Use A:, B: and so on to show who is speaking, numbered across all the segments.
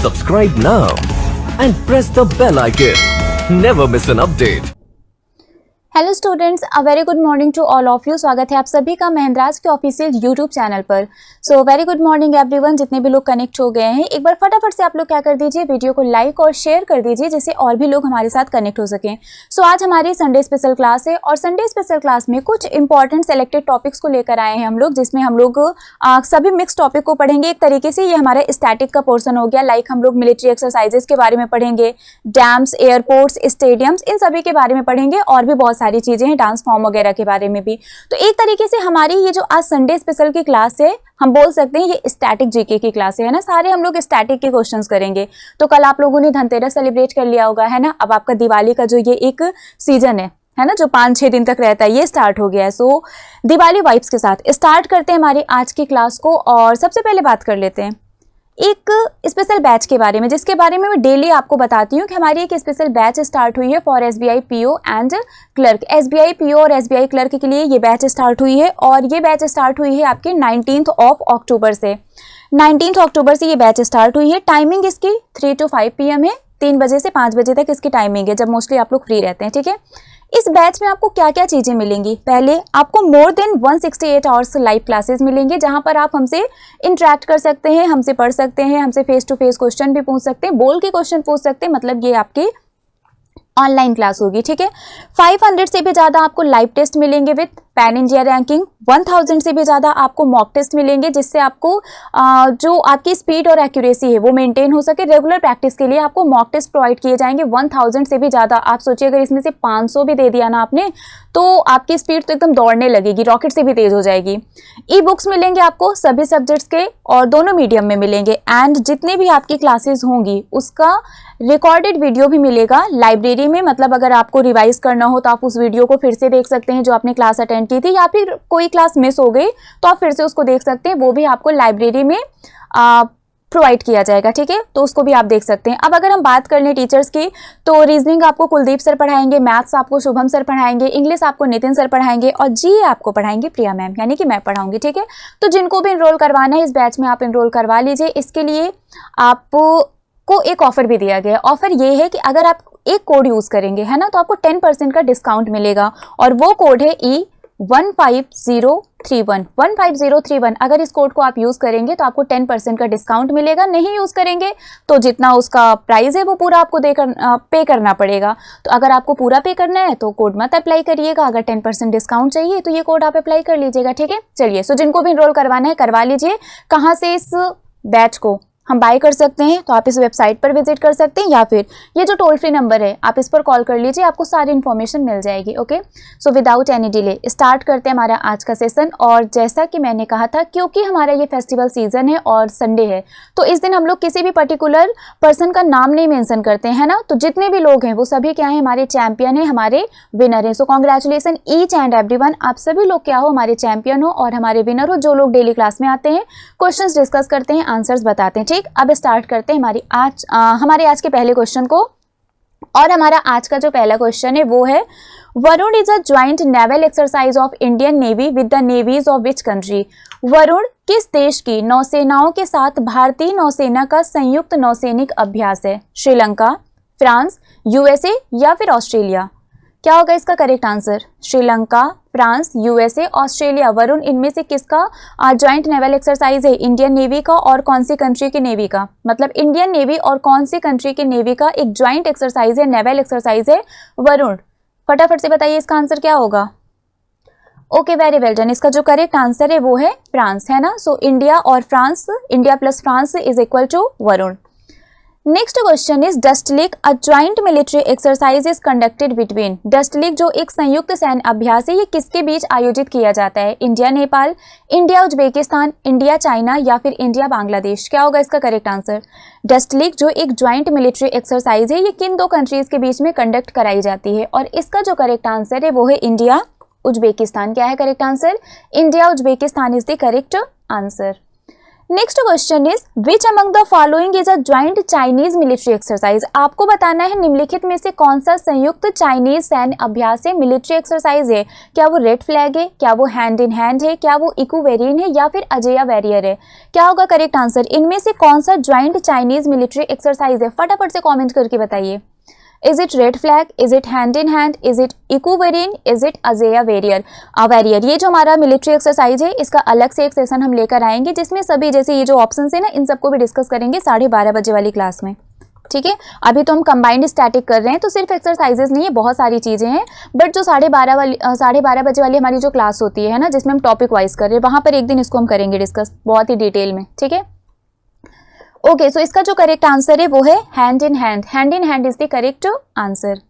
A: Subscribe now and press the bell icon. Never miss an update.
B: Hello students, a very good morning to all of you. स्वागत है आप सभी का महेंद्राज के official YouTube channel पर। So very good morning everyone, जितने भी लोग कनेक्ट हो गए हैं एक बार फटाफट से आप लोग क्या कर दीजिए, वीडियो को लाइक और शेयर कर दीजिए जिससे और भी लोग हमारे साथ कनेक्ट हो सकें। सो आज हमारी संडे स्पेशल क्लास है और संडे स्पेशल क्लास में कुछ इंपॉर्टेंट सेलेक्टेड टॉपिक्स को लेकर आए हैं हम लोग, जिसमें हम लोग सभी मिक्स टॉपिक को पढ़ेंगे। एक तरीके से ये हमारा स्टैटिक का पोर्सन हो गया। लाइक हम लोग मिलिट्री एक्सरसाइजेस के बारे में पढ़ेंगे, डैम्स, एयरपोर्ट्स, स्टेडियम्स, इन सभी के बारे में पढ़ेंगे और भी बहुत सारी चीजें हैं, डांस फॉर्म वगैरह के बारे में भी। तो एक तरीके से हमारी ये जो आज संडे स्पेशल की क्लास है, हम बोल सकते हैं ये स्टैटिक जीके की क्लास है ना। सारे हम लोग स्टैटिक के क्वेश्चंस करेंगे। तो कल आप लोगों ने धनतेरस सेलिब्रेट कर लिया होगा, है ना। अब आपका दिवाली का जो ये एक सीजन है ना, जो 5-6 दिन तक रहता है, ये स्टार्ट हो गया है। सो दिवाली वाइब्स के साथ स्टार्ट करते हैं हमारी आज की क्लास को। और सबसे पहले बात कर लेते हैं एक स्पेशल बैच के बारे में, जिसके बारे में मैं डेली आपको बताती हूँ कि हमारी एक स्पेशल बैच स्टार्ट हुई है for SBI PO and clerk. SBI PO और एसबीआई क्लर्क के लिए ये बैच स्टार्ट हुई है और ये बैच स्टार्ट हुई है आपके 19 अक्टूबर से। 19 अक्टूबर से ये बैच स्टार्ट हुई है। टाइमिंग इसकी 3 to 5 PM है। 3 बजे से 5 बजे तक इसकी टाइमिंग है, जब मोस्टली आप लोग फ्री रहते हैं, ठीक है। इस बैच में आपको क्या क्या चीजें मिलेंगी? पहले आपको more than 168 hours live classes मिलेंगे, जहां पर आप हमसे इंटरेक्ट कर सकते हैं, हमसे पढ़ सकते हैं, हमसे फेस टू फेस क्वेश्चन भी पूछ सकते हैं, बोल के क्वेश्चन पूछ सकते हैं। मतलब ये आपकी ऑनलाइन क्लास होगी, ठीक है। 500 से भी ज्यादा आपको लाइव टेस्ट मिलेंगे विद पैन इंडिया रैंकिंग। 1000 से भी ज्यादा आपको मॉक टेस्ट मिलेंगे, जिससे आपको जो आपकी स्पीड और एक्यूरेसी है वो मेंटेन हो सके। रेगुलर प्रैक्टिस के लिए आपको मॉक टेस्ट प्रोवाइड किए जाएंगे 1000 से भी ज्यादा। आप सोचिए अगर इसमें से 500 भी दे दिया ना आपने, तो आपकी स्पीड तो एकदम दौड़ने लगेगी, रॉकेट से भी तेज हो जाएगी। ई बुक्स मिलेंगे आपको सभी सब्जेक्ट्स के और दोनों मीडियम में मिलेंगे। एंड जितने भी आपकी क्लासेस होंगी उसका रिकॉर्डेड वीडियो भी मिलेगा लाइब्रेरी में। मतलब अगर आपको रिवाइज करना हो तो आप उस वीडियो को फिर से देख सकते हैं जो आपने क्लास अटेंड की थी, या फिर कोई क्लास मिस हो गई तो आप फिर से उसको देख सकते हैं। वो भी आपको लाइब्रेरी में प्रोवाइड किया जाएगा, ठीक है। तो उसको भी आप देख सकते हैं। अब अगर हम बात कर लें टीचर्स की, तो रीजनिंग आपको कुलदीप सर पढ़ाएंगे, मैथ्स आपको शुभम सर पढ़ाएंगे, इंग्लिश आपको नितिन सर पढ़ाएंगे और जीए आपको पढ़ाएंगे प्रिया मैम, यानी कि मैं पढ़ाऊंगी, ठीक है। तो जिनको भी इनरोल करवाना है इस बैच में आप इनरोल करवा लीजिए। इसके लिए आपको एक ऑफर भी दिया गया है। ऑफर ये है कि अगर आप एक कोड यूज करेंगे, है ना, तो आपको 10% का डिस्काउंट मिलेगा और वो कोड है E15031। 15031। अगर इस कोड को आप यूज करेंगे तो आपको 10% का डिस्काउंट मिलेगा। नहीं यूज करेंगे तो जितना उसका प्राइस है वो पूरा आपको पे करना पड़ेगा। तो अगर आपको पूरा पे करना है तो कोड मत अप्लाई करिएगा। अगर 10% डिस्काउंट चाहिए तो ये कोड आप अप्लाई कर लीजिएगा, ठीक है। चलिए, सो जिनको भी इनरोल करवाना है करवा लीजिए। कहाँ से इस बैच को हम बाय कर सकते हैं? तो आप इस वेबसाइट पर विजिट कर सकते हैं, या फिर ये जो टोल फ्री नंबर है आप इस पर कॉल कर लीजिए, आपको सारी इन्फॉर्मेशन मिल जाएगी। Okay, so without any delay start करते हैं हमारा आज का सेशन। और जैसा कि मैंने कहा था, क्योंकि हमारा ये फेस्टिवल सीजन है और संडे है, तो इस दिन हम लोग किसी भी पर्टिकुलर पर्सन का नाम नहीं मेंशन करते हैं, ना। तो जितने भी लोग हैं वो सभी क्या है, हमारे चैंपियन है, हमारे विनर है। सो कॉन्ग्रेचुलेसन ईच एंड एवरीवन। आप सभी लोग क्या हो, हमारे चैंपियन हो और हमारे विनर हो, जो लोग डेली क्लास में आते हैं, क्वेश्चंस डिस्कस करते हैं, आंसर्स बताते हैं, ठीक। अब स्टार्ट करते हैं हमारे आज के पहले क्वेश्चन को। और हमारा आज का जो पहला क्वेश्चन है वो है, Varun is a joint naval exercise of Indian navy with the navies of which country? Varun किस देश की नौसेनाओं के साथ भारतीय नौसेना का संयुक्त नौसैनिक अभ्यास है? श्रीलंका, फ्रांस, यूएसए या फिर ऑस्ट्रेलिया? क्या होगा इसका correct answer? Sri Lanka, France, USA, Australia. Varun इनमें से किसका ज्वाइंट नेवल एक्सरसाइज है? इंडियन नेवी का और कौन सी कंट्री की नेवी का? मतलब इंडियन नेवी और कौन सी कंट्री की नेवी का एक ज्वाइंट एक्सरसाइज है, नेवल एक्सरसाइज है वरुण। फटाफट से बताइए इसका आंसर क्या होगा। Okay, very well done. इसका जो करेक्ट आंसर है वो है फ्रांस, है ना। सो इंडिया और France, India plus France is equal to Varun. Next question is Dustlik a joint military exercise is conducted between. Dustlik जो एक संयुक्त सैन्य अभ्यास है, ये किसके बीच आयोजित किया जाता है? India Nepal, India Uzbekistan, India China या फिर इंडिया बांग्लादेश? क्या होगा इसका करेक्ट आंसर? डस्टलिक जो एक ज्वाइंट मिलिट्री एक्सरसाइज है, ये किन दो कंट्रीज के बीच में कंडक्ट कराई जाती है? और इसका जो करेक्ट आंसर है वो है इंडिया उज्बेकिस्तान। क्या है correct answer? India Uzbekistan is the correct answer. Next question is which among the following is a joint Chinese military exercise. आपको बताना है निम्नलिखित में से कौन सा संयुक्त चाइनीज सैन्य अभ्यास है, मिलिट्री एक्सरसाइज है। क्या वो रेड फ्लैग है, क्या वो हैंड इन हैंड है, क्या वो इक्विवेरियन है या फिर अजेय वॉरियर है। क्या होगा करेक्ट आंसर, इनमें से कौन सा ज्वाइंट चाइनीज मिलिट्री एक्सरसाइज है, फटाफट से कॉमेंट करके बताइए। Is it red flag? Is it hand in hand? Is it equivalent? Is it अजेय वॉरियर? वॉरियर ये जो हमारा मिलिट्री एक्सरसाइज है इसका अलग से एक सेशन हम लेकर आएंगे जिसमें सभी जैसे ये जो ऑप्शंस है ना इन सबको भी डिस्कस करेंगे 12:30 बजे वाली क्लास में। ठीक है, अभी तो हम कंबाइंड स्टैटिक कर रहे हैं तो सिर्फ एक्सरसाइजेस नहीं है, बहुत सारी चीज़ें हैं। बट जो 12:30 बजे वाली हमारी जो क्लास होती है ना जिसमें हम टॉपिक वाइज कर रहे हैं वहाँ पर एक दिन इसको हम करेंगे डिस्कस बहुत ही डिटेल में। ठीक है, ओके सो इसका जो करेक्ट आंसर है वो है hand in hand. Hand in hand is the correct answer.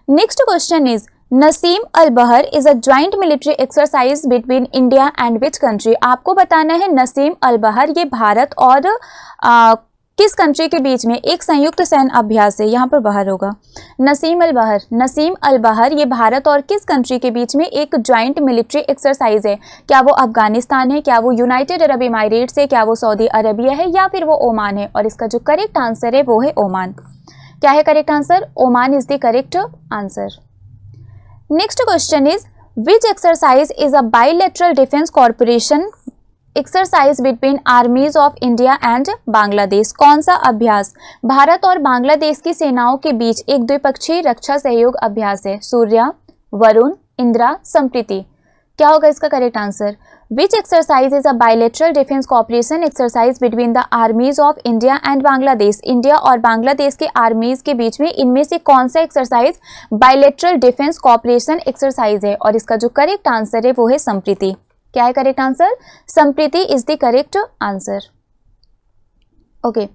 B: Next question is Naseem Al Bahr is a joint military exercise between India and which country. आपको बताना है नसीम अल बहर ये भारत और किस कंट्री के बीच में एक संयुक्त सैन्य अभ्यास है। यहाँ पर बाहर होगा नसीम अल बहर ये भारत और किस कंट्री के बीच में एक ज्वाइंट मिलिट्री एक्सरसाइज है। क्या वो अफगानिस्तान है, क्या वो यूनाइटेड अरब इमारेट्स है, क्या वो सऊदी अरबिया है या फिर वो ओमान है। और इसका जो करेक्ट आंसर है वो है ओमान। क्या है correct answer, Oman is the correct answer. Next question is which exercise is a bilateral defence corporation exercise between आर्मीज of India and Bangladesh. कौन सा अभ्यास भारत और बांग्लादेश की सेनाओं के बीच एक द्विपक्षीय रक्षा सहयोग अभ्यास है। सूर्या, वरुण, इंदिरा, संप्रीति। क्या होगा इसका correct answer, which exercise is a bilateral defence corporation exercise between the armies of India and Bangladesh. India और बांग्लादेश के आर्मीज के बीच में इनमें से कौन सा exercise bilateral defence corporation exercise है। और इसका जो करेक्ट आंसर है वो है संप्रीति। क्या है correct answer, Sampriti is the correct answer. Okay,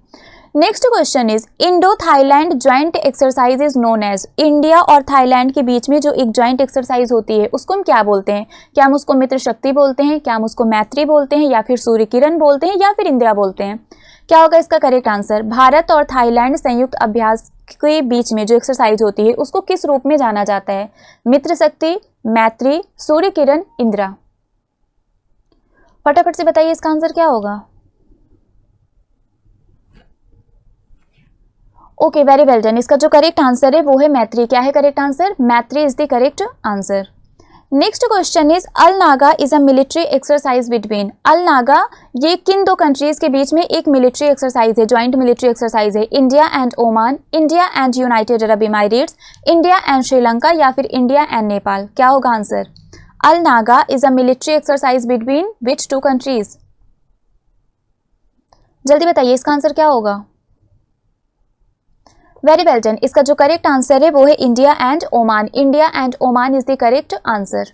B: next question is Indo Thailand joint exercise is known as. India और थाईलैंड के बीच में जो एक ज्वाइंट एक्सरसाइज होती है उसको हम क्या बोलते हैं। क्या हम उसको मित्र शक्ति बोलते हैं, क्या हम उसको मैत्री बोलते हैं या फिर सूर्य किरण बोलते हैं या फिर इंदिरा बोलते हैं। क्या होगा इसका करेक्ट आंसर, भारत और थाईलैंड संयुक्त अभ्यास के बीच में जो एक्सरसाइज होती है उसको किस रूप में जाना जाता है। मित्र शक्ति, मैत्री, सूर्य किरण, इंदिरा। फटाफट से बताइए इसका आंसर क्या होगा। Okay, very well done. इसका जो करेक्ट आंसर है वो है मैत्री। क्या है correct answer, Maitree is the correct answer. Next question is Al Naga is a military exercise between. Al Naga ये किन दो कंट्रीज के बीच में एक मिलिट्री एक्सरसाइज है, ज्वाइंट मिलिट्री एक्सरसाइज है। India and Oman, India and United Arab Emirates, India and Sri Lanka या फिर इंडिया एंड नेपाल। क्या होगा answer, Al Naga is a military exercise between which two countries? जल्दी बताइए इसका आंसर क्या होगा। Very well done. इसका जो करेक्ट आंसर है वो है India and Oman. India and Oman is the correct answer.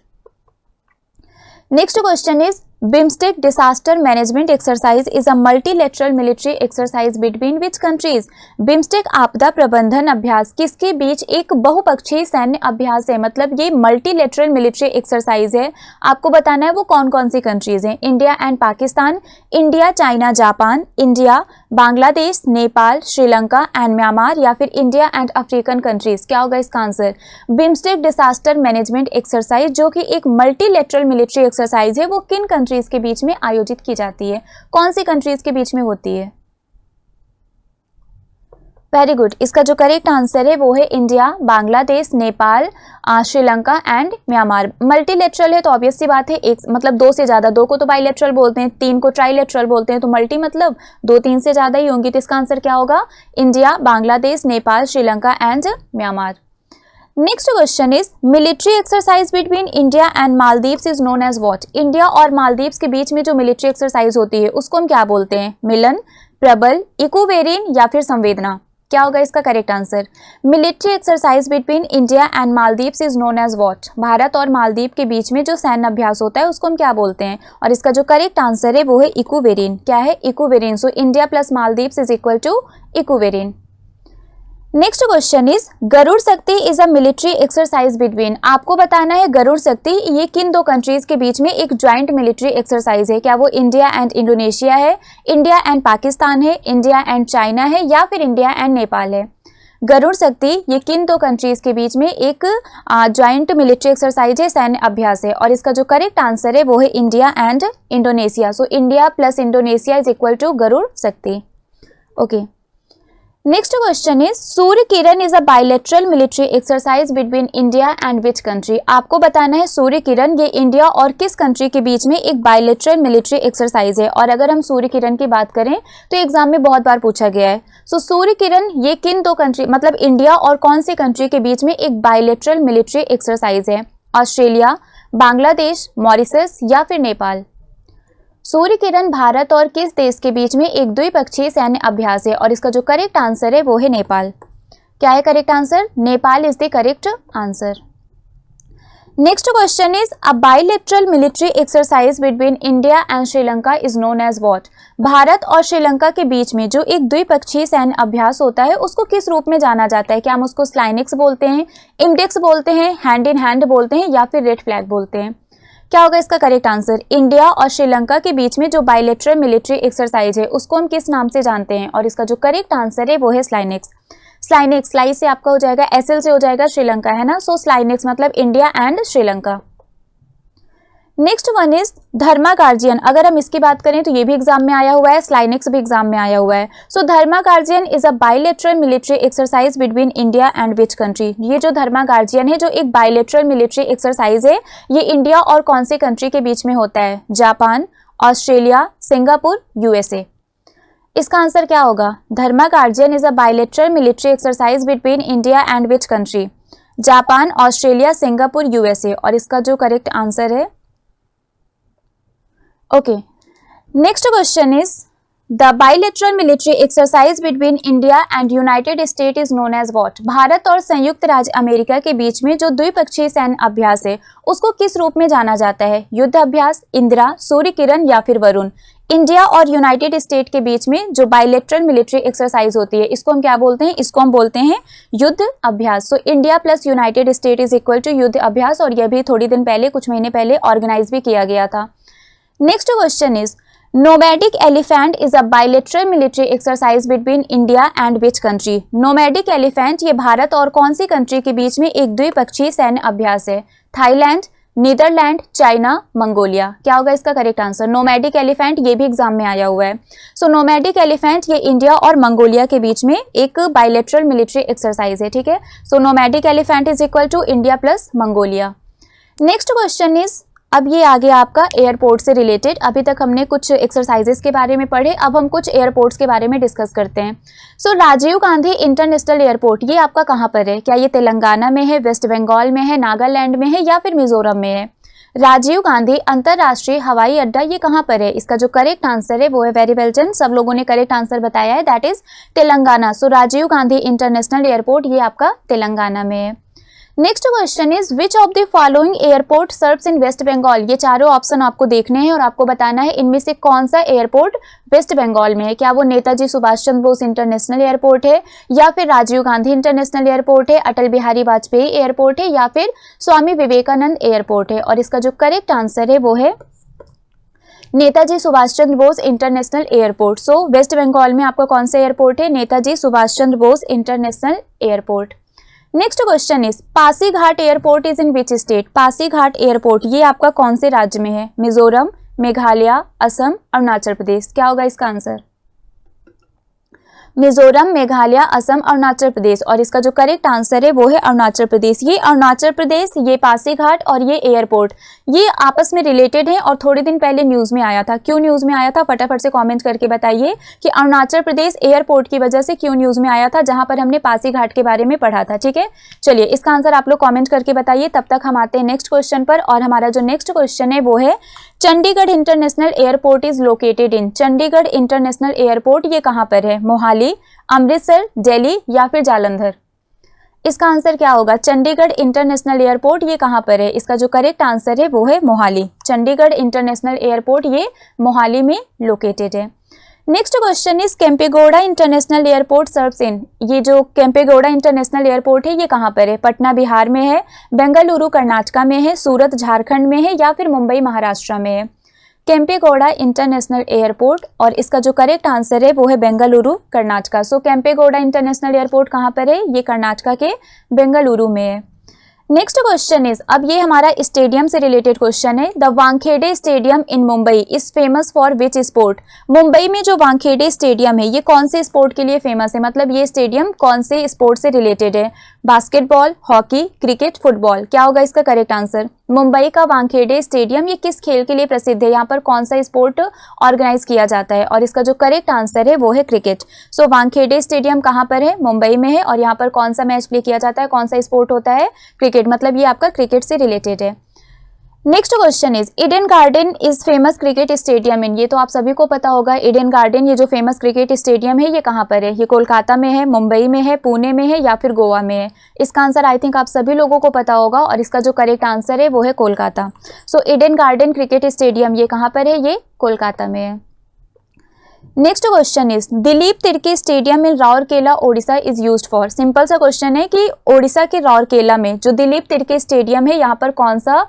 B: Next question is BIMSTEC disaster management exercise is a multilateral military exercise between which countries. BIMSTEC आपदा प्रबंधन अभ्यास किसके बीच एक बहुपक्षीय सैन्य अभ्यास है, मतलब ये मल्टीलेटरल मिलिट्री एक्सरसाइज है। आपको बताना है वो कौन कौन सी कंट्रीज हैं। India and Pakistan, India, China, Japan, India, Bangladesh, Nepal, Sri Lanka and Myanmar या फिर इंडिया एंड अफ्रीकन कंट्रीज। क्या होगा इसका answer, BIMSTEC disaster management exercise जो कि एक मल्टीलेटरल मिलिट्री एक्सरसाइज है वो किन कंट्रीज के बीच में आयोजित की जाती है, कौन सी कंट्रीज के बीच में होती है। Very good. इसका जो करेक्ट आंसर है वो है India, Bangladesh, Nepal, Sri Lanka and Myanmar. Multilateral है तो ऑब्वियस सी बात है एक मतलब दो से ज्यादा, दो को तो बाइलेटरल बोलते हैं, तीन को ट्राइलेटरल बोलते हैं, तो मल्टी मतलब दो तीन से ज्यादा ही होंगी। तो इसका आंसर क्या होगा, India, Bangladesh, Nepal, Sri Lanka and Myanmar. Next question is military exercise between India and Maldives is known as what. India और मालदीव्स के बीच में जो मिलिट्री एक्सरसाइज होती है उसको हम क्या बोलते हैं, मिलन, प्रबल, इक्विवेरियन या फिर संवेदना। क्या होगा इसका correct answer, military exercise between India and Maldives is known as what. Bharat और मालदीव के बीच में जो सैन्य अभ्यास होता है उसको हम क्या बोलते हैं, और इसका जो करेक्ट आंसर है वो है इक्विवेरियन। क्या है, Ekuverin. So India plus Maldives is equal to Ekuverin. Next question is Garud Shakti is a military exercise between. आपको बताना है गरुड़ शक्ति ये किन दो कंट्रीज के बीच में एक ज्वाइंट मिलिट्री एक्सरसाइज है। क्या वो इंडिया एंड इंडोनेशिया है, इंडिया एंड पाकिस्तान है, इंडिया एंड चाइना है या फिर इंडिया एंड नेपाल है। गरुड़ शक्ति ये किन दो कंट्रीज के बीच में एक ज्वाइंट मिलिट्री एक्सरसाइज है, सैन्य अभ्यास है, और इसका जो करेक्ट आंसर है वो है India and Indonesia. So India plus Indonesia is equal to Garud Shakti. Okay, next question is Surya Kiran is a bilateral military exercise between India and which country. आपको बताना है सूर्य किरण ये इंडिया और किस कंट्री के बीच में एक बायलैटरल मिलिट्री एक्सरसाइज है। और अगर हम सूर्य किरण की बात करें तो एग्जाम में बहुत बार पूछा गया है। सो सूर्य किरण ये किन दो कंट्री मतलब इंडिया और कौन सी कंट्री के बीच में एक बायलैटरल मिलिट्री एक्सरसाइज है? ऑस्ट्रेलिया, बांग्लादेश, मॉरिशस या फिर नेपाल। सूर्य किरण भारत और किस देश के बीच में एक द्विपक्षीय सैन्य अभ्यास है? और इसका जो करेक्ट आंसर है वो है नेपाल। क्या है correct answer? Nepal is the correct answer. Next question is a bilateral military exercise between India and Sri Lanka is known as what. Bharat और श्रीलंका के बीच में जो एक द्विपक्षीय सैन्य अभ्यास होता है उसको किस रूप में जाना जाता है? क्या हम उसको स्लाइनिक्स बोलते हैं, इंडेक्स बोलते हैं, हैंड इन हैंड बोलते हैं या फिर रेड फ्लैग बोलते हैं? क्या होगा इसका करेक्ट आंसर? इंडिया और श्रीलंका के बीच में जो बायलैटरल मिलिट्री एक्सरसाइज है उसको हम किस नाम से जानते हैं? और इसका जो करेक्ट आंसर है वो है स्लाइनिक्स। स्लाइनिक्स, स्लाई से आपका हो जाएगा, एसएल से हो जाएगा श्रीलंका, है ना। सो स्लाइनिक्स मतलब India and Sri Lanka. Next one is Dharma guardian. अगर हम इसकी बात करें तो ये भी एग्जाम में आया हुआ है, स्लाइनिक्स भी एग्जाम में आया हुआ है। So Dharma Guardian is a bilateral military exercise between India and which country. ये जो धर्मा गार्जियन है जो एक बायलैटरल मिलिट्री एक्सरसाइज है ये इंडिया और कौन सी कंट्री के बीच में होता है? Japan, Australia, Singapore, USA. इसका आंसर क्या होगा? Dharma Guardian is a bilateral military exercise between India and which country? Japan, Australia, Singapore, USA. और इसका जो करेक्ट आंसर है okay, next question is the bilateral military exercise between India and United State is known as what. Bharat और संयुक्त राज्य America के बीच में जो द्विपक्षीय सैन्य अभ्यास है उसको किस रूप में जाना जाता है? युद्ध अभ्यास, इंदिरा, सूर्य किरण या फिर वरुण। इंडिया और यूनाइटेड स्टेट के बीच में जो बायलैटरल मिलिट्री एक्सरसाइज होती है इसको हम क्या बोलते हैं? इसको हम बोलते हैं Yudh Abhyas. So India plus United State is equal to Yudh Abhyas, और यह भी थोड़ी दिन पहले, कुछ महीने पहले ऑर्गेनाइज भी किया गया था। Next question is nomadic elephant is a bilateral military exercise between India and which country. Nomadic elephant ये भारत और कौन सी कंट्री के बीच में एक द्विपक्षीय सैन्य अभ्यास है? Thailand, Netherland, China, Mongolia. क्या होगा इसका करेक्ट आंसर? नोमैडिक एलिफेंट ये भी एग्जाम में आया हुआ है। सो नोमैडिक एलिफेंट ये इंडिया और मंगोलिया के बीच में एक बायलैटरल मिलिट्री एक्सरसाइज है, ठीक है। So nomadic elephant is equal to India plus Mongolia. Next question is, अब ये आ गया आपका एयरपोर्ट से रिलेटेड। अभी तक हमने कुछ एक्सरसाइजेस के बारे में पढ़े, अब हम कुछ एयरपोर्ट्स के बारे में डिस्कस करते हैं। सो राजीव गांधी इंटरनेशनल एयरपोर्ट ये आपका कहाँ पर है? क्या ये तेलंगाना में है, वेस्ट बंगाल में है, नागालैंड में है या फिर मिजोरम में है? राजीव गांधी अंतरराष्ट्रीय हवाई अड्डा ये कहाँ पर है? इसका जो करेक्ट आंसर है वो है, वेरी वेल डन, सब लोगों ने करेक्ट आंसर बताया है, that is Telangana. So Rajiv Gandhi international airport ये आपका तेलंगाना में है। Next question is which of the following airport serves in West Bengal. ये चारों ऑप्शन आपको देखने हैं और आपको बताना है इनमें से कौन सा एयरपोर्ट वेस्ट बंगाल में है। क्या वो नेताजी सुभाष चंद्र बोस इंटरनेशनल एयरपोर्ट है, या फिर राजीव गांधी इंटरनेशनल एयरपोर्ट है, अटल बिहारी वाजपेयी एयरपोर्ट है, या फिर स्वामी विवेकानंद एयरपोर्ट है? और इसका जो करेक्ट आंसर है वो है Netaji Subhash Chandra Bose international airport. So West Bengal में आपका कौन सा एयरपोर्ट है? Netaji Subhash Chandra Bose international airport. Next question is Pasighat airport is in which state. Pasighat airport ये आपका कौन से राज्य में है? मिजोरम, मेघालय, असम, अरुणाचल प्रदेश। क्या होगा इसका आंसर? मिजोरम, मेघालय, असम, अरुणाचल प्रदेश। और इसका जो करेक्ट आंसर है वो है अरुणाचल प्रदेश। ये अरुणाचल प्रदेश, ये पासीघाट और ये एयरपोर्ट ये आपस में रिलेटेड है और थोड़े दिन पहले न्यूज़ में आया था। क्यों न्यूज़ में आया था? फटाफट से कमेंट करके बताइए कि अरुणाचल प्रदेश एयरपोर्ट की वजह से क्यों न्यूज़ में आया था, जहां पर हमने पासीघाट के बारे में पढ़ा था, ठीक है। चलिए इसका आंसर आप लोग कॉमेंट करके बताइए। तब तक हम आते हैं नेक्स्ट क्वेश्चन पर, और हमारा जो नेक्स्ट क्वेश्चन है वो है Chandigarh international airport is located in. Chandigarh international airport ये कहाँ पर है? मोहाली, अमृतसर, दिल्ली या फिर जालंधर? इसका आंसर क्या होगा? चंडीगढ़ इंटरनेशनल एयरपोर्ट ये कहाँ पर है? इसका जो करेक्ट आंसर है वो है मोहाली। चंडीगढ़ इंटरनेशनल एयरपोर्ट ये मोहाली में लोकेटेड है। Next question is Kempegowda international airport serves in. ये जो केम्पेगौड़ा इंटरनेशनल एयरपोर्ट है ये कहाँ पर है? पटना बिहार में है, बेंगलुरु कर्नाटका में है, सूरत झारखंड में है या फिर मुंबई महाराष्ट्र में है? केम्पेगौड़ा इंटरनेशनल एयरपोर्ट, और इसका जो करेक्ट आंसर है वो है बेंगलुरु, कर्नाटका। सो केम्पेगौड़ा इंटरनेशनल एयरपोर्ट कहाँ पर है? ये कर्नाटका के बेंगलुरु में है। नेक्स्ट क्वेश्चन इज, अब ये हमारा स्टेडियम से रिलेटेड क्वेश्चन है। The Wankhede stadium in Mumbai is famous for which sport? Mumbai में जो वानखेड़े स्टेडियम है ये कौन से स्पोर्ट के लिए फेमस है? मतलब ये स्टेडियम कौन से स्पोर्ट से रिलेटेड है? Basketball, hockey, cricket, football? क्या होगा इसका करेक्ट आंसर? मुंबई का वानखेड़े स्टेडियम ये किस खेल के लिए प्रसिद्ध है? यहाँ पर कौन सा स्पोर्ट ऑर्गेनाइज किया जाता है? और इसका जो करेक्ट आंसर है वो है क्रिकेट। सो वानखेड़े स्टेडियम कहाँ पर है? मुंबई में है। और यहाँ पर कौन सा मैच प्ले किया जाता है? कौन सा स्पोर्ट होता है? क्रिकेट। मतलब ये आपका क्रिकेट से रिलेटेड है। Next question is, Eden garden is famous cricket stadium इन? ये तो आप सभी को पता होगा। ईडन गार्डन ये जो फेमस क्रिकेट स्टेडियम है ये कहाँ पर है? ये कोलकाता में है, मुंबई में है, पुणे में है या फिर गोवा में है? इसका आंसर आई थिंक आप सभी लोगों को पता होगा, और इसका जो करेक्ट आंसर है वो है कोलकाता। सो ईडन गार्डन क्रिकेट स्टेडियम ये कहाँ पर है? ये कोलकाता में है। Next question is, Dilip Tirkey stadium in Rourkela Odisha is used for? Simple सा क्वेश्चन है कि ओडिशा के राउरकेला में जो दिलीप तिर्की स्टेडियम है यहाँ पर कौन सा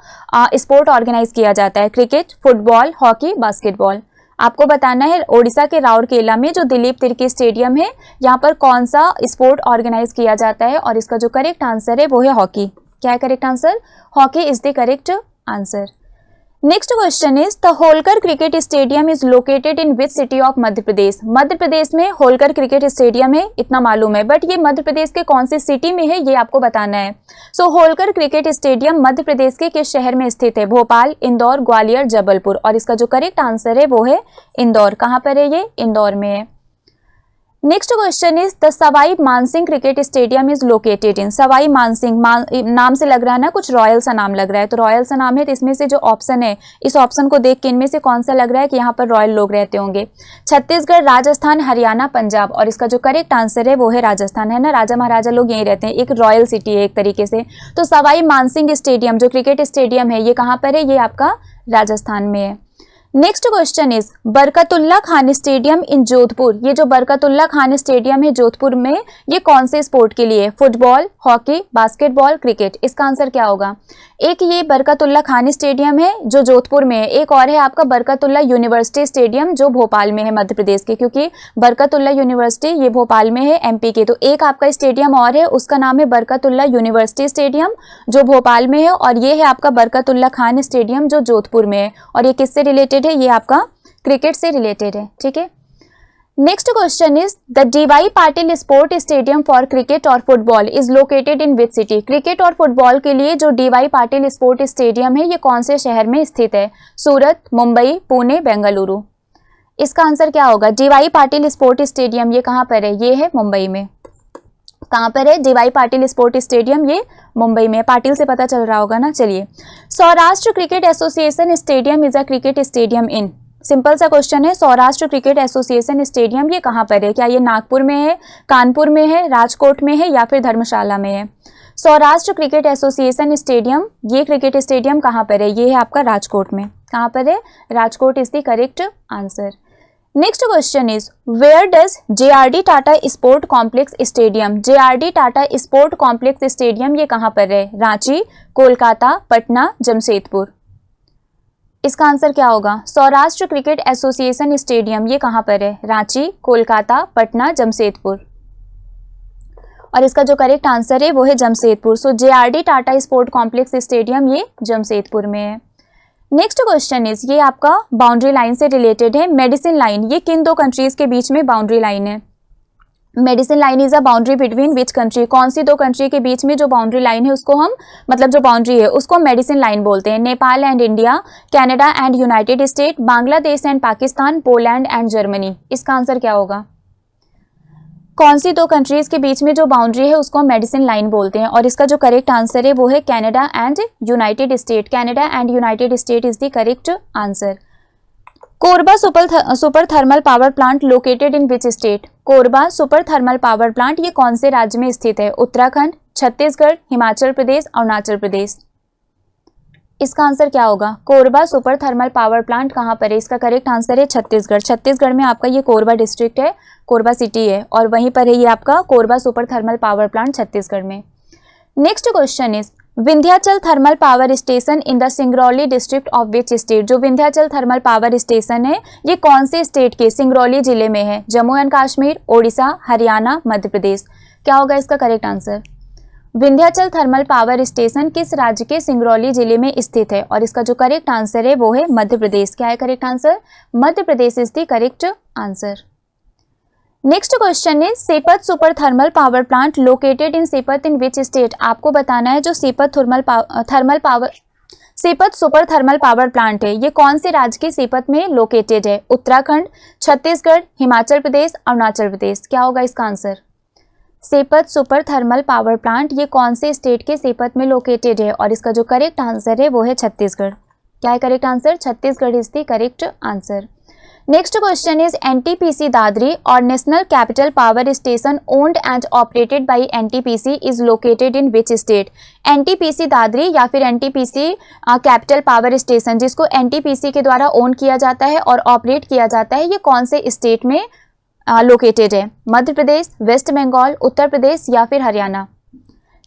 B: स्पोर्ट ऑर्गेनाइज किया जाता है? Cricket, football, hockey, basketball? आपको बताना है ओडिशा के राउरकेला में जो दिलीप तिर्की स्टेडियम है यहाँ पर कौन सा स्पोर्ट ऑर्गेनाइज किया जाता है, और इसका जो करेक्ट आंसर है वो है हॉकी। क्या है correct answer? Hockey is the correct answer. Next question is, the Holkar cricket stadium is located in which city of Madhya Pradesh? Madhya Pradesh में होलकर क्रिकेट स्टेडियम है इतना मालूम है, बट ये मध्य प्रदेश के कौन सी सिटी में है ये आपको बताना है। सो होलकर क्रिकेट स्टेडियम मध्य प्रदेश के किस शहर में स्थित है? भोपाल, इंदौर, ग्वालियर, जबलपुर? और इसका जो करेक्ट आंसर है वो है इंदौर। कहाँ पर है ये? इंदौर में है। Next question is, the Sawai Mansingh cricket stadium is located इन? सवाई मानसिंह नाम से लग रहा है ना, कुछ रॉयल सा नाम लग रहा है, तो रॉयल सा नाम है, तो इसमें से जो ऑप्शन है इस ऑप्शन को देख के इनमें से कौन सा लग रहा है कि यहाँ पर रॉयल लोग रहते होंगे? छत्तीसगढ़, राजस्थान, हरियाणा, पंजाब? और इसका जो करेक्ट आंसर है वो है राजस्थान। है ना, राजा महाराजा लोग यहीं रहते हैं, एक रॉयल सिटी है एक तरीके से। तो सवाई मानसिंह स्टेडियम जो क्रिकेट स्टेडियम है ये कहाँ पर है? ये आपका राजस्थान में है। Next question is, Barkatullah Khan stadium इन जोधपुर, ये जो बरकतुल्ला खान स्टेडियम है जोधपुर में ये कौन से स्पोर्ट के लिए? Football, hockey, basketball, cricket? इसका आंसर क्या होगा? एक ये बरकतुल्ला खान स्टेडियम है जो जोधपुर में है, एक और है आपका बरकतुल्ला यूनिवर्सिटी स्टेडियम जो भोपाल में है मध्य प्रदेश के, क्योंकि बरकतुल्ला यूनिवर्सिटी ये भोपाल में है एमपी के। तो एक आपका स्टेडियम और है उसका नाम है बरकतुल्ला यूनिवर्सिटी स्टेडियम जो भोपाल में है, और ये है आपका बरकतुल्ला खान स्टेडियम जो जोधपुर में है। और ये किससे रिलेटेड है? ये आपका क्रिकेट से रिलेटेड है। ठीक है। Next question is, the D Y Patil sport stadium for cricket और football is located in which city? Cricket और फुटबॉल के लिए जो डीवाई पाटिल स्पोर्ट स्टेडियम है ये कौन से शहर में स्थित है? सूरत, मुंबई, पुणे, बेंगलुरु? इसका आंसर क्या होगा? डीवाई पाटिल स्पोर्ट स्टेडियम ये कहाँ पर है? ये है मुंबई में। कहाँ पर है डीवाई पाटिल स्पोर्ट स्टेडियम? ये मुंबई में। पाटिल से पता चल रहा होगा ना। चलिए, Saurashtra cricket association stadium is a cricket stadium in? Simple सा क्वेश्चन है, सौराष्ट्र क्रिकेट एसोसिएशन स्टेडियम ये कहाँ पर है? क्या ये नागपुर में है, कानपुर में है, राजकोट में है या फिर धर्मशाला में है? सौराष्ट्र क्रिकेट एसोसिएशन स्टेडियम ये क्रिकेट स्टेडियम कहाँ पर है? ये है आपका राजकोट में। कहाँ पर है? Rajkot is the correct answer. Next question is, where does JRD Tata sport complex stadium? JRD Tata sport complex stadium ये कहाँ पर है? रांची, कोलकाता, पटना, जमशेदपुर? इसका आंसर क्या होगा? सौराष्ट्र क्रिकेट एसोसिएशन स्टेडियम ये कहाँ पर है? रांची, कोलकाता, पटना, जमशेदपुर? और इसका जो करेक्ट आंसर है वो है जमशेदपुर। सो JRD Tata sport complex stadium ये जमशेदपुर में है। नेक्स्ट क्वेश्चन इज, ये आपका बाउंड्री लाइन से रिलेटेड है। मेडिसिन लाइन ये किन दो कंट्रीज के बीच में बाउंड्री लाइन है? Medicine line is a boundary between which country? कौन सी दो कंट्री के बीच में जो बाउंड्री लाइन है उसको हम मतलब जो बाउंड्री है उसको मेडिसिन लाइन बोलते हैं। Nepal and India, Canada and United state, Bangladesh and Pakistan, Poland and Germany? इसका आंसर क्या होगा? कौन सी दो कंट्रीज के बीच में जो बाउंड्री है उसको मेडिसिन लाइन बोलते हैं? और इसका जो करेक्ट आंसर है वो है Canada and United state. Canada and United State is the correct answer. Korba super thermal power plant located in which state? Korba super thermal power plant ये कौन से राज्य में स्थित है? उत्तराखंड, छत्तीसगढ़, हिमाचल प्रदेश, अरुणाचल प्रदेश? इसका आंसर क्या होगा? Korba super thermal power plant कहाँ पर है? इसका करेक्ट आंसर है छत्तीसगढ़। छत्तीसगढ़ में आपका ये कोरबा डिस्ट्रिक्ट है, कोरबा सिटी है, और वहीं पर है ये आपका Korba super thermal power plant Chhattisgarh में। Next question is, Vindhyachal thermal power station in the Singrauli district of which state? जो विंध्याचल थर्मल पावर स्टेशन है ये कौन से स्टेट के सिंगरौली जिले में है? जम्मू एंड कश्मीर, ओडिशा, हरियाणा, मध्य प्रदेश। क्या होगा इसका correct answer? Vindhyachal thermal power station किस राज्य के सिंगरौली जिले में स्थित है? और इसका जो करेक्ट आंसर है वो है मध्य प्रदेश। क्या है correct answer? Madhya Pradesh is the correct answer. Next question is Sipat super thermal power plant located in Sipat in which state? आपको बताना है जो Sipat super thermal power plant है ये कौन से राज्य के सेपत में लोकेटेड है? उत्तराखंड, छत्तीसगढ़, हिमाचल प्रदेश, अरुणाचल प्रदेश। क्या होगा इसका आंसर? Sipat super thermal power plant ये कौन से स्टेट के सेपत में लोकेटेड है? और इसका जो करेक्ट आंसर है वो है छत्तीसगढ़। क्या है correct answer? Chhattisgarh is the correct answer. Next question is NTPC Dadri और national capital power station owned and operated by NTPC is located in which state? NTPC Dadri या फिर एनटीपीसी कैपिटल पावर स्टेशन जिसको NTPC के द्वारा ओन किया जाता है और ऑपरेट किया जाता है ये कौन से स्टेट में लोकेटेड है? मध्य प्रदेश, वेस्ट बंगाल, उत्तर प्रदेश या फिर हरियाणा।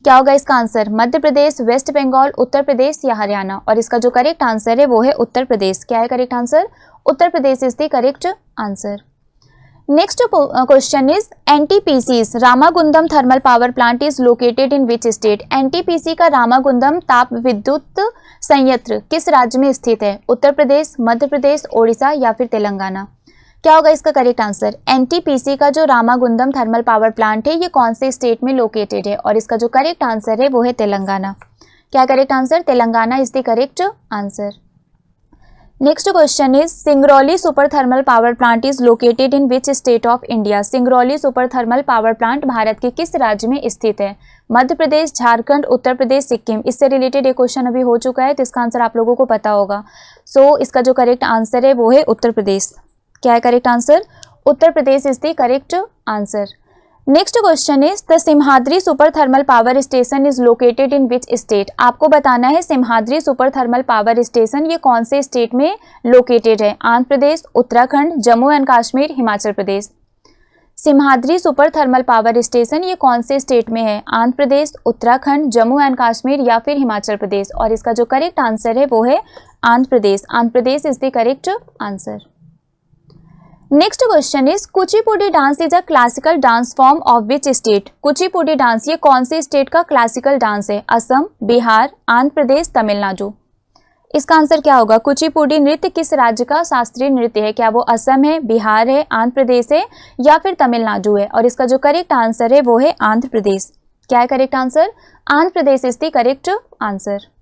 B: क्या होगा इसका आंसर? मध्य प्रदेश, वेस्ट बंगाल, उत्तर प्रदेश या हरियाणा। और इसका जो करेक्ट आंसर है वो है उत्तर प्रदेश। क्या है correct answer? Uttar Pradesh is the correct answer. Next question is NTPC's Ramagundam thermal power plant is located in which state? NTPC का रामागुंडम ताप विद्युत संयंत्र किस राज्य में स्थित है? उत्तर प्रदेश, मध्य प्रदेश, ओडिशा या फिर तेलंगाना। क्या होगा इसका करेक्ट आंसर? एनटीपीसी का जो रामागुंडम थर्मल पावर प्लांट है ये कौन से स्टेट में लोकेटेड है? और इसका जो करेक्ट आंसर है वो है तेलंगाना। क्या correct answer? Telangana is the correct answer. Next question is Singrauli super thermal power plant is located in which state of India? Singrauli super thermal power plant Bharat के किस राज्य में स्थित है? मध्य प्रदेश, झारखंड, उत्तर प्रदेश, सिक्किम। इससे रिलेटेड एक क्वेश्चन अभी हो चुका है तो इसका आंसर आप लोगों को पता होगा। सो इसका जो करेक्ट आंसर है वो है उत्तर प्रदेश। क्या है correct answer? Uttar Pradesh is the correct answer. Next question is the Simhadri super thermal power station is located in which state? आपको बताना है Simhadri super thermal power station ये कौन से स्टेट में लोकेटेड है? Andhra Pradesh, Uttarakhand, Jammu and Kashmir, Himachal Pradesh. Simhadri super thermal power station ये कौन से स्टेट में है? आंध्र प्रदेश, उत्तराखंड, जम्मू एंड कश्मीर या फिर हिमाचल प्रदेश। और इसका जो करेक्ट आंसर है वो है Andhra Pradesh. Andhra Pradesh is the correct answer. Next question is Kuchipudi dance is a classical dance form of which state? Kuchipudi dance ये कौन से स्टेट का क्लासिकल डांस है? असम, बिहार, आंध्र प्रदेश, तमिलनाडु। इसका आंसर क्या होगा? कुचिपुड़ी नृत्य किस राज्य का शास्त्रीय नृत्य है? क्या वो असम है, बिहार है, आंध्र प्रदेश है या फिर तमिलनाडु है? और इसका जो करेक्ट आंसर है वो है आंध्र प्रदेश। क्या है correct answer? Andhra Pradesh is the correct answer.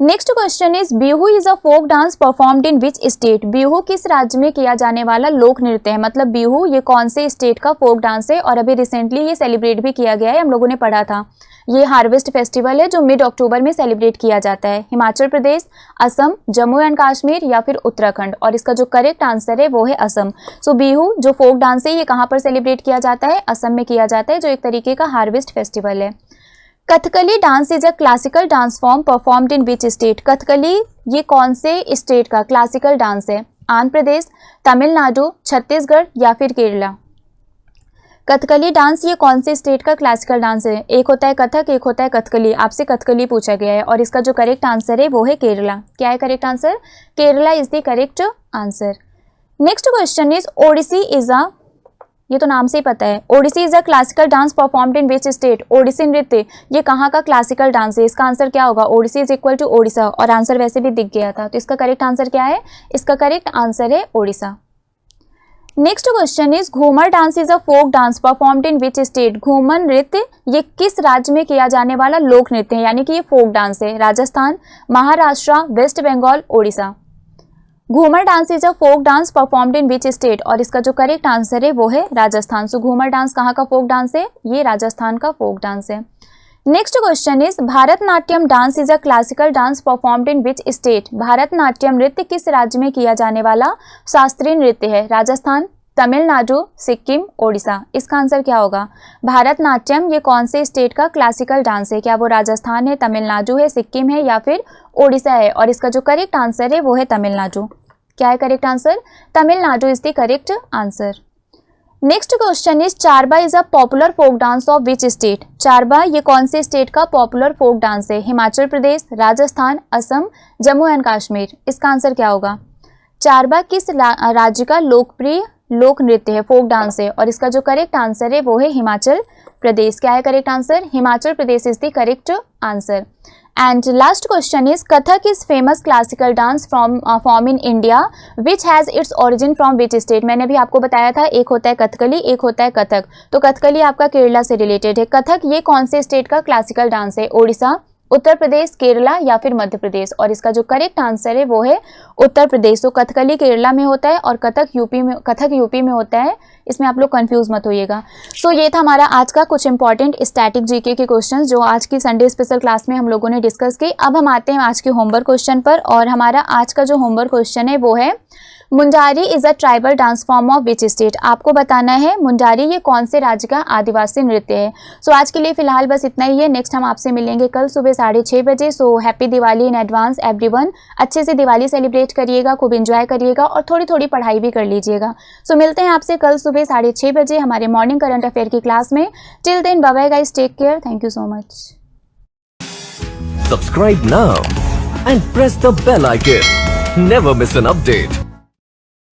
B: Next question is Bihu is a folk dance performed in which state? Bihu किस राज्य में किया जाने वाला लोक नृत्य है? मतलब बिहू ये कौन से स्टेट का फोक डांस है? और अभी रिसेंटली ये सेलिब्रेट भी किया गया है, हम लोगों ने पढ़ा था। ये हार्वेस्ट फेस्टिवल है जो मिड अक्टूबर में सेलिब्रेट किया जाता है। हिमाचल प्रदेश, असम, जम्मू एंड कश्मीर या फिर उत्तराखंड। और इसका जो करेक्ट आंसर है वो है असम। सो बिहू जो फोक डांस है ये कहाँ पर सेलिब्रेट किया जाता है? असम में किया जाता है जो एक तरीके का हार्वेस्ट फेस्टिवल है। Kathakali dance is a classical dance form performed in which state? Kathakali ये कौन से स्टेट का क्लासिकल डांस है? आंध्र प्रदेश, तमिलनाडु, छत्तीसगढ़ या फिर केरला। कथकली डांस ये कौन से स्टेट का क्लासिकल डांस है? एक होता है कथक, एक होता है कथकली। आपसे कथकली पूछा गया है और इसका जो करेक्ट आंसर है वो है केरला। क्या है correct answer? Kerala is the correct answer. Next question is Odissi is a, ये तो नाम से ही पता है, Odissi is a classical dance performed in which state? Odissi नृत्य ये कहाँ का क्लासिकल डांस है? इसका आंसर क्या होगा? Odissi is equal to Odisha. और आंसर वैसे भी दिख गया था तो इसका करेक्ट आंसर क्या है? इसका करेक्ट आंसर है Odisha. Next question is Ghoomar dance is a folk dance performed in which state? Ghoomar नृत्य ये किस राज्य में किया जाने वाला लोक नृत्य है, यानी कि ये फोक डांस है? Rajasthan, Maharashtra, West Bengal, Odisha. Ghoomar dance is a folk dance performed in which state? और इसका जो करेक्ट आंसर है वो है राजस्थान। सो घूमर डांस कहाँ का फोक डांस है? ये राजस्थान का फोक डांस है। Next question is Bharatanatyam dance is a classical dance performed in which state? Bharatanatyam नृत्य किस राज्य में किया जाने वाला शास्त्रीय नृत्य है? राजस्थान, तमिलनाडु, सिक्किम, ओडिशा। इसका आंसर क्या होगा? भारतनाट्यम ये कौन से स्टेट का क्लासिकल डांस है? क्या वो राजस्थान है, तमिलनाडु है, सिक्किम है या फिर ओडिशा है? और इसका जो करेक्ट आंसर है वो है तमिलनाडु। क्या है correct answer? Tamil Nadu is the correct answer. Next question is Charba is a popular folk dance of which state. Charba ये कौन से स्टेट का पॉपुलर फोक डांस है? हिमाचल प्रदेश, राजस्थान, असम, जम्मू एंड कश्मीर। इसका आंसर क्या होगा? चारबा किस राज्य का लोकप्रिय लोक नृत्य है, फोक डांस है? और इसका जो करेक्ट आंसर है वो है हिमाचल प्रदेश। क्या है correct answer? Himachal Pradesh is the correct answer. And last question is Kathak is famous classical dance form in India which has its origin from which state. मैंने भी आपको बताया था एक होता है कथकली, एक होता है कथक। तो कथकली आपका केरला से रिलेटेड है। कथक ये कौन से स्टेट का क्लासिकल डांस है? ओडिशा, उत्तर प्रदेश, केरला या फिर मध्य प्रदेश। और इसका जो करेक्ट आंसर है वो है उत्तर प्रदेश। तो कथकली केरला में होता है और कथक यूपी में होता है। इसमें आप लोग कंफ्यूज मत होइएगा। सो ये था हमारा आज का कुछ इंपॉर्टेंट स्टैटिक जीके के क्वेश्चंस जो आज की संडे स्पेशल क्लास में हम लोगों ने डिस्कस किए। अब हम आते हैं आज के होमवर्क क्वेश्चन पर। और हमारा आज का जो होमवर्क क्वेश्चन है वो है Mundari is a tribal dance form of which state. आपको बताना है मुंडारी ये कौन से राज्य का आदिवासी नृत्य है। सो आज के लिए फिलहाल बस इतना ही है। नेक्स्ट हम आपसे मिलेंगे कल सुबह 6:30 बजे। So happy Diwali in advance everyone. अच्छे से दिवाली सेलिब्रेट करिएगा, खूब एंजॉय करिएगा और थोड़ी थोड़ी पढ़ाई भी कर लीजिएगा। सो मिलते हैं आपसे कल सुबह 6:30 बजे हमारे मॉर्निंग करंट अफेयर की क्लास में। Till then bye bye guys, take care, thank you so much.
A: Subscribe now and press the bell icon. Never miss an update.